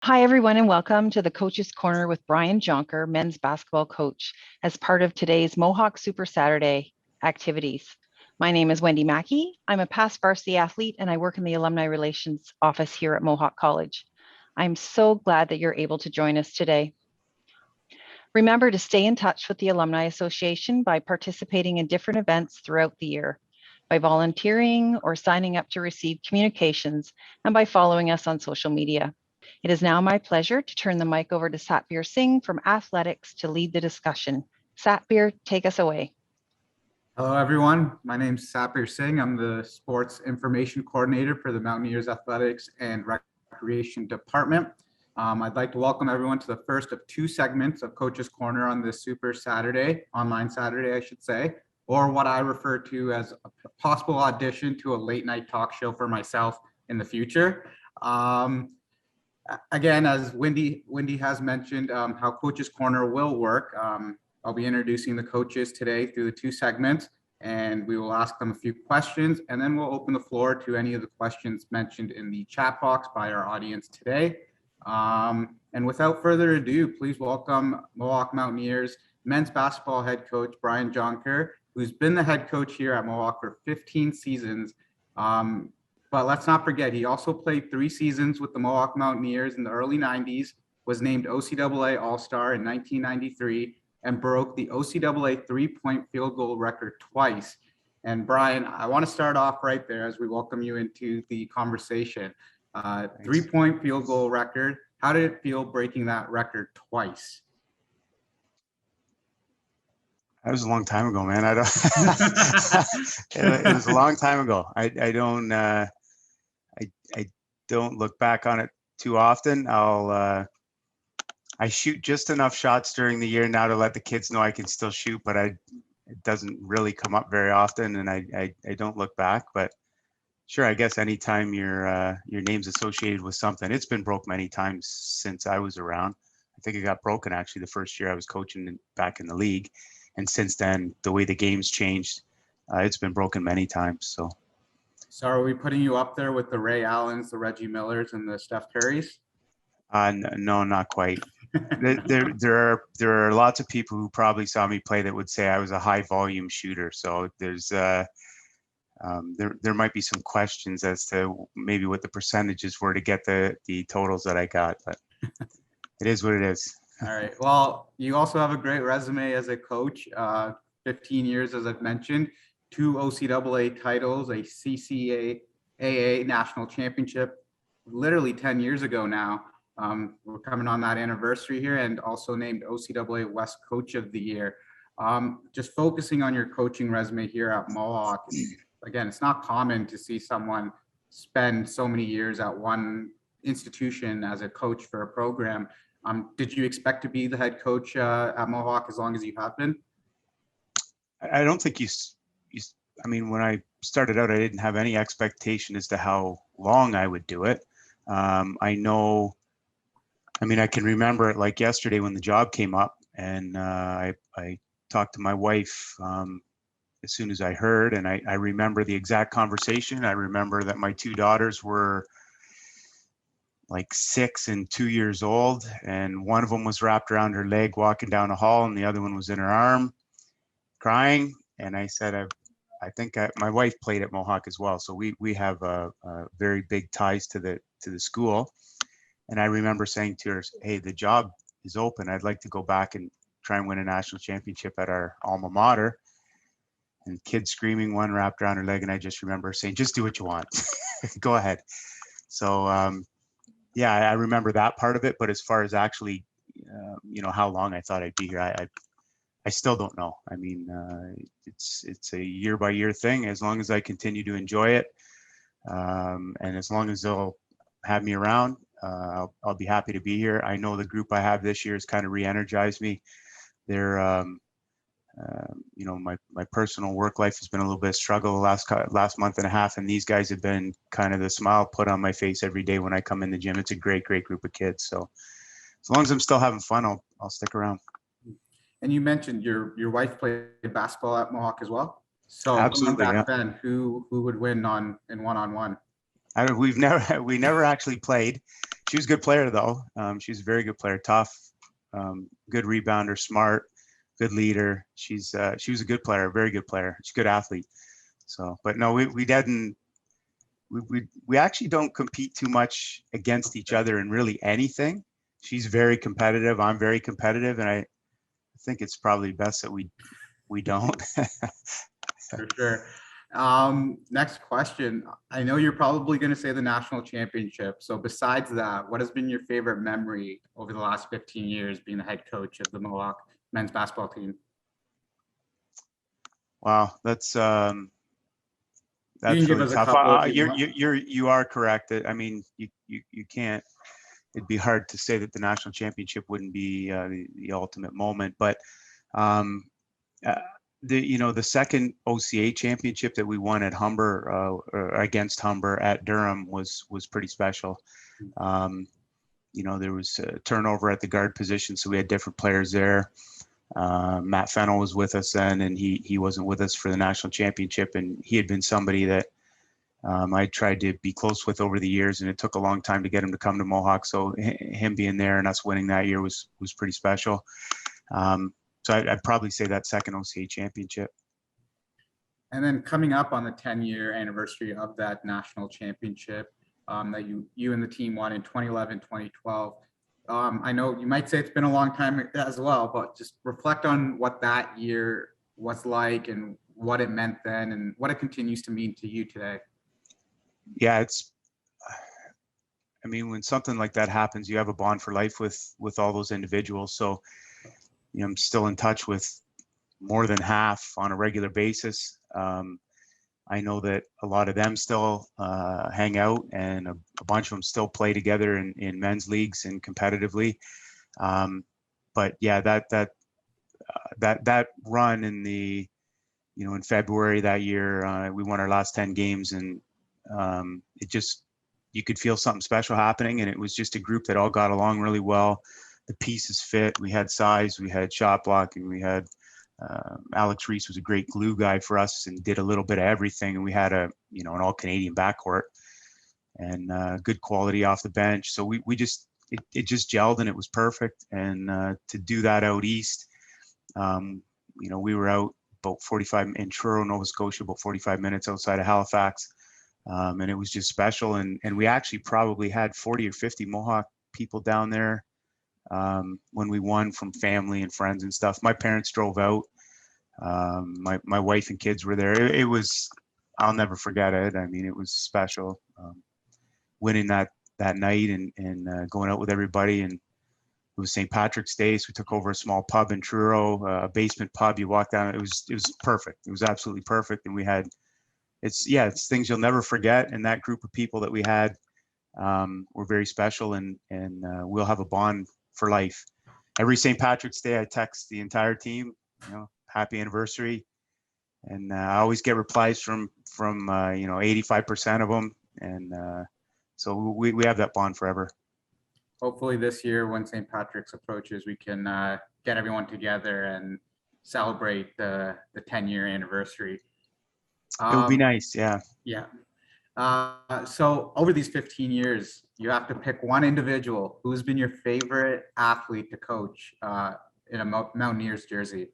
Hi, everyone, and welcome to the Coach's Corner with Brian Jonker, men's basketball coach, as part of today's Mohawk Super Saturday activities. My name is Wendy Mackey. I'm a past varsity athlete, and I work in the Alumni Relations office here at Mohawk College. I'm so glad that you're able to join us today. Remember to stay in touch with the Alumni Association by participating in different events throughout the year, by volunteering or signing up to receive communications, and by following us on social media. It is now my pleasure to turn the mic over to Satbir Singh from Athletics to lead the discussion. Satbir, take us away. Hello, everyone. My name is Satbir Singh. I'm the Sports Information Coordinator for the Mountaineers Athletics and Recreation Department. I'd like to welcome everyone to the first of two segments of Coach's Corner on this Super Saturday, online Saturday, I should say, or what I refer to as a possible audition to a late night talk show for myself in the future. Again, as Wendy has mentioned, how Coach's Corner will work. I'll be introducing the coaches today through the two segments, and we will ask them a few questions, and then we'll open the floor to any of the questions mentioned in the chat box by our audience today. And without further ado, please welcome Mohawk Mountaineers men's basketball head coach Brian Jonker, who's been the head coach here at Mohawk for 15 seasons. But let's not forget, he also played 3 seasons with the Mohawk Mountaineers in the early 90s, was named OCAA All-Star in 1993, and broke the OCAA three-point field goal record twice. And Brian, I want to start off right there as we welcome you into the conversation. Three-point field goal record. How did it feel breaking that record twice? That was a long time ago, man. I don't. It was a long time ago. I don't look back on it too often. I shoot just enough shots during the year now to let the kids know I can still shoot, but it doesn't really come up very often, and I don't look back. But sure, I guess anytime your name's associated with something, it's been broke many times since I was around. I think it got broken actually the first year I was coaching back in the league, and since then, the way the game's changed, it's been broken many times. So are we putting you up there with the Ray Allens, the Reggie Millers, and the Steph Currys? No, not quite. There are lots of people who probably saw me play that would say I was a high volume shooter. So there's there might be some questions as to maybe what the percentages were to get the totals that I got, but it is what it is. All right. Well, you also have a great resume as a coach. 15 years, as I've mentioned, 2 OCAA titles, a CCAA national championship, literally 10 years ago now. We're coming on that anniversary here, and also named OCAA West Coach of the Year. Just focusing on your coaching resume here at Mohawk. Again, it's not common to see someone spend so many years at one institution as a coach for a program. Did you expect to be the head coach at Mohawk as long as you have been? I don't think I mean, when I started out, I didn't have any expectation as to how long I would do it. I can remember it like yesterday when the job came up, and I talked to my wife as soon as I heard, and I remember the exact conversation. I remember that my 2 daughters were like 6 and 2 years old, and one of them was wrapped around her leg walking down the hall, and the other one was in her arm crying. And I said, my wife played at Mohawk as well, so we have a very big ties to the school. And I remember saying to her, "Hey, the job is open. I'd like to go back and try and win a national championship at our alma mater." And kids screaming, one wrapped around her leg, and I just remember saying, "Just do what you want. Go ahead." So yeah, I remember that part of it. But as far as actually, how long I thought I'd be here, I still don't know. I mean, it's a year by year thing. As long as I continue to enjoy it, and as long as they'll have me around, I'll be happy to be here. I know the group I have this year has kind of re-energized me. They're, my personal work life has been a little bit of struggle the last month and a half, and these guys have been kind of the smile put on my face every day when I come in the gym. It's a great group of kids. So as long as I'm still having fun, I'll stick around. And you mentioned your wife played basketball at Mohawk as well. So absolutely, back then, who would win in one-on-one? We never actually played. she was a good player though. She's a very good player, tough, good rebounder, smart, good leader. She was a good player, very good player. She's a good athlete. So, but no, we didn't. We actually don't compete too much against each other in really anything. She's very competitive. I'm very competitive, and I think it's probably best that we don't. For sure. Next question. I know you're probably going to say the national championship. So besides that, what has been your favorite memory over the last 15 years being the head coach of the Mohawk men's basketball team? Wow, that's You can give really us a tough. couple if you want. You are correct. I mean, you can't. It'd be hard to say that the national championship wouldn't be the ultimate moment, but the second OCA championship that we won at Humber or against Humber at Durham was pretty special. There was a turnover at the guard position, so we had different players there. Matt Fennell was with us then, and he wasn't with us for the national championship, and he had been somebody that I tried to be close with over the years, and it took a long time to get him to come to Mohawk. So him being there and us winning that year was pretty special. So I'd probably say that second OCA championship. And then coming up on the 10-year anniversary of that national championship that you and the team won in 2011, 2012. I know you might say it's been a long time as well, but just reflect on what that year was like and what it meant then and what it continues to mean to you today. Yeah, when something like that happens, you have a bond for life with all those individuals. So, I'm still in touch with more than half on a regular basis. I know that a lot of them still hang out, and a bunch of them still play together in men's leagues and competitively. But yeah, that run in in February that year, we won our last 10 games, and you could feel something special happening, and it was just a group that all got along really well. The pieces fit. We had size, we had shot blocking, we had Alex Reese was a great glue guy for us and did a little bit of everything. And we had an all Canadian backcourt and good quality off the bench. So it just gelled and it was perfect. And to do that out east, we were out about 45 in Truro, Nova Scotia, about 45 minutes outside of Halifax. And it was just special. And we actually probably had 40 or 50 Mohawk people down there when we won, from family and friends and stuff. My parents drove out. My wife and kids were there. It was, I'll never forget it. I mean, it was special. Winning that night and going out with everybody. And it was St. Patrick's Day, so we took over a small pub in Truro, a basement pub. You walk down, it was perfect. It was absolutely perfect. And we had, it's things you'll never forget. And that group of people that we had were very special, and we'll have a bond for life. Every St. Patrick's Day, I text the entire team, happy anniversary. And I always get replies from 85% of them. And so we have that bond forever. Hopefully this year, when St. Patrick's approaches, we can get everyone together and celebrate the 10-year anniversary. It would be nice. Yeah. Yeah. So over these 15 years, you have to pick one individual who's been your favorite athlete to coach in a Mountaineers jersey.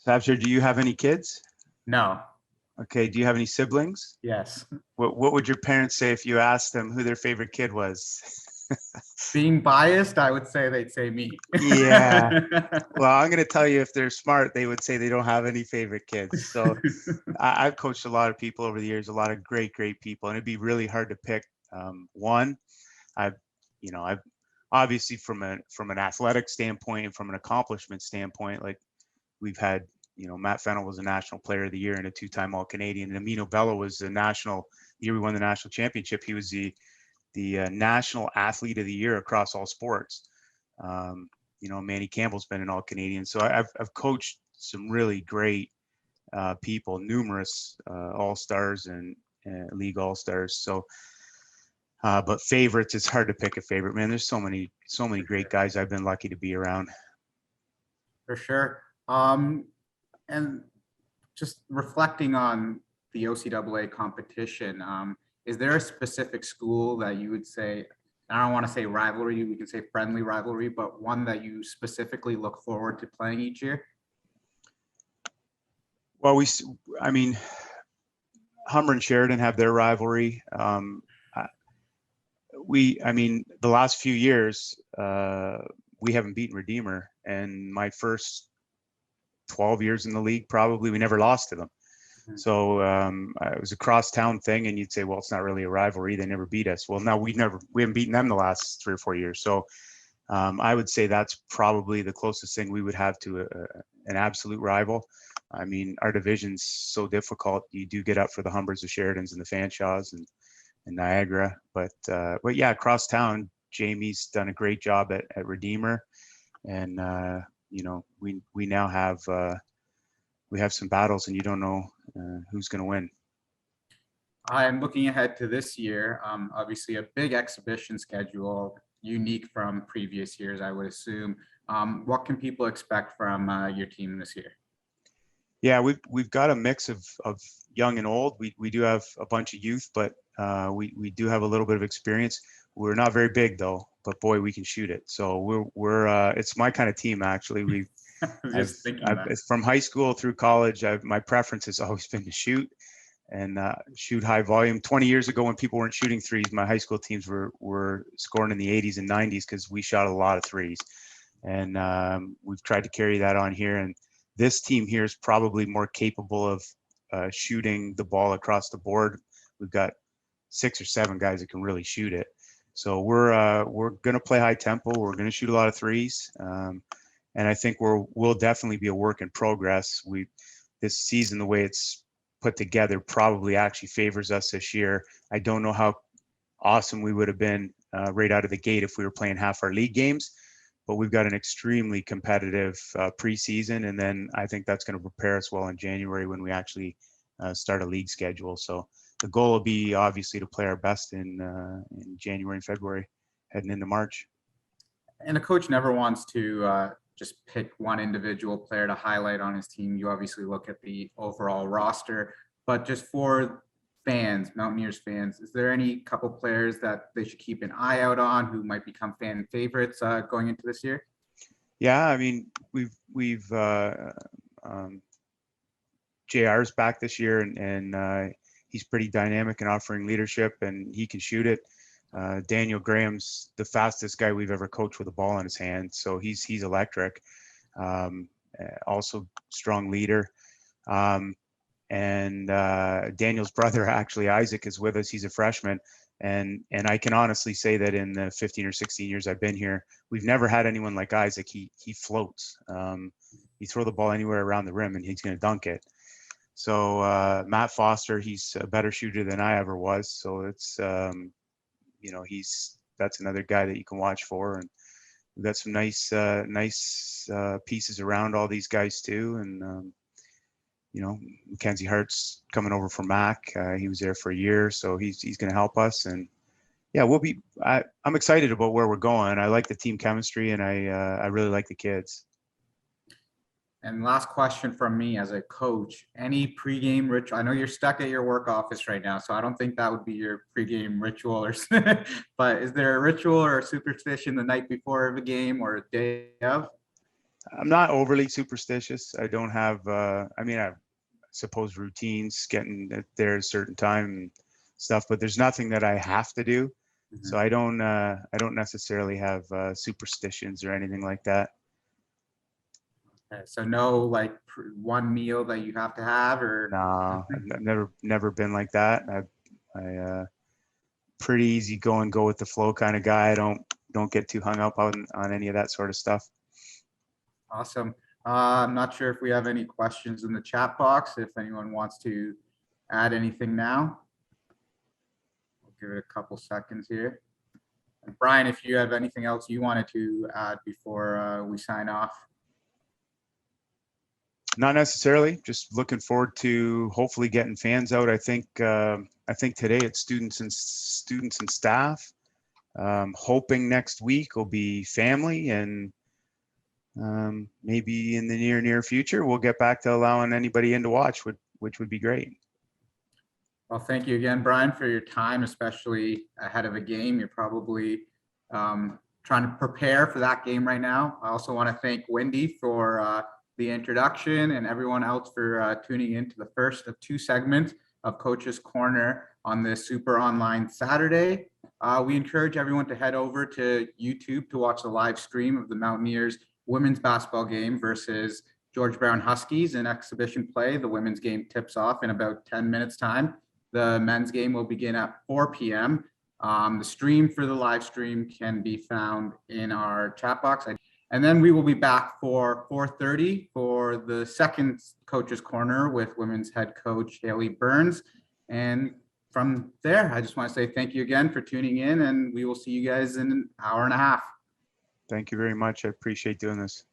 Sabsher, do you have any kids? No. Okay. Do you have any siblings? Yes. What would your parents say if you asked them who their favorite kid was? Being biased, I would say they'd say me. Yeah. Well, I'm going to tell you, if they're smart, they would say they don't have any favorite kids. So I've coached a lot of people over the years, a lot of great people, and it'd be really hard to pick one. I've obviously from an athletic standpoint and from an accomplishment standpoint, like we've had, Matt Fennell was a national player of the year and a 2-time All-Canadian. And Amino Bello was the year we won the national championship. He was the national athlete of the year across all sports. Manny Campbell's been an All-Canadian. So I've coached some really great people, numerous All-Stars and League All-Stars. So, but favorites, it's hard to pick a favorite, man. There's so many great guys I've been lucky to be around. For sure. And just reflecting on the OCAA competition, is there a specific school that you would say, I don't want to say rivalry, we can say friendly rivalry, but one that you specifically look forward to playing each year? Well, I mean, Humber and Sheridan have their rivalry. I mean, the last few years, we haven't beaten Redeemer, and my first 12 years in the league, probably we never lost to them. So it was a cross-town thing, and you'd say, well, it's not really a rivalry. They never beat us. Well, no, we haven't beaten them the last 3 or 4 years. So I would say that's probably the closest thing we would have to an absolute rival. I mean, our division's so difficult. You do get up for the Humbers, the Sheridans, and the Fanshaws and Niagara. But yeah, cross-town, Jamie's done a great job at Redeemer, and we now have some battles, and you don't know who's going to win. I'm looking ahead to this year. Obviously, a big exhibition schedule, unique from previous years, I would assume. What can people expect from your team this year? Yeah, we've got a mix of young and old. We do have a bunch of youth, but we do have a little bit of experience. We're not very big though, but boy, we can shoot it. So we're it's my kind of team actually. From high school through college, my preference has always been to shoot and shoot high volume. 20 years ago, when people weren't shooting threes, my high school teams were scoring in the 80s and 90s because we shot a lot of threes. And we've tried to carry that on here. And this team here is probably more capable of shooting the ball across the board. We've got 6 or 7 guys that can really shoot it. So we're going to play high tempo. We're going to shoot a lot of threes. And I think we'll definitely be a work in progress. This season, the way it's put together, probably actually favors us this year. I don't know how awesome we would have been right out of the gate if we were playing half our league games, but we've got an extremely competitive preseason, and then I think that's going to prepare us well in January when we actually start a league schedule. So the goal will be obviously to play our best in January and February, heading into March. And a coach never wants to just pick one individual player to highlight on his team. You obviously look at the overall roster, but just for fans, Mountaineers fans, is there any couple players that they should keep an eye out on who might become fan favorites going into this year? Yeah, I mean, we've JR's back this year, and he's pretty dynamic and offering leadership, and he can shoot it. Daniel Graham's the fastest guy we've ever coached with a ball in his hand, so he's electric. Also strong leader. And Daniel's brother, actually, Isaac, is with us. He's a freshman, and I can honestly say that in the 15 or 16 years I've been here, we've never had anyone like Isaac. He floats. You throw the ball anywhere around the rim, and he's going to dunk it. So Matt Foster, he's a better shooter than I ever was. So it's that's another guy that you can watch for, and we've got some nice pieces around all these guys too. And Mackenzie Hart's coming over from Mac. He was there for a year, so he's going to help us. And yeah, I'm excited about where we're going. I like the team chemistry, and I really like the kids. And last question from me as a coach, any pregame ritual? I know you're stuck at your work office right now, so I don't think that would be your pregame ritual, but is there a ritual or a superstition the night before of a game or a day of? I'm not overly superstitious. I don't have, I suppose routines, getting there at a certain time and stuff, but there's nothing that I have to do. Mm-hmm. So I don't necessarily have superstitions or anything like that. Okay, so no like one meal that you have to have, or no, I've never been like that. I pretty easy go with the flow kind of guy. I don't get too hung up on any of that sort of stuff. Awesome. I'm not sure if we have any questions in the chat box. If anyone wants to add anything now, I'll give it a couple seconds here. And Brian, if you have anything else you wanted to add before we sign off. Not necessarily. Just looking forward to hopefully getting fans out. I think today it's students and staff. Hoping next week will be family, and maybe in the near future we'll get back to allowing anybody in to watch, which would be great. Well, thank you again, Brian, for your time, especially ahead of a game. You're probably trying to prepare for that game right now. I also want to thank Wendy for the introduction and everyone else for tuning in to the first of two segments of Coach's Corner on this super online Saturday. We encourage everyone to head over to YouTube to watch the live stream of the Mountaineers women's basketball game versus George Brown Huskies in exhibition play. The women's game tips off in about 10 minutes time. The men's game will begin at 4 p.m. The stream for the live stream can be found in our chat box. And then we will be back for 4:30 for the second Coach's Corner with women's head coach Haley Burns. And from there, I just want to say thank you again for tuning in, and we will see you guys in an hour and a half. Thank you very much. I appreciate doing this.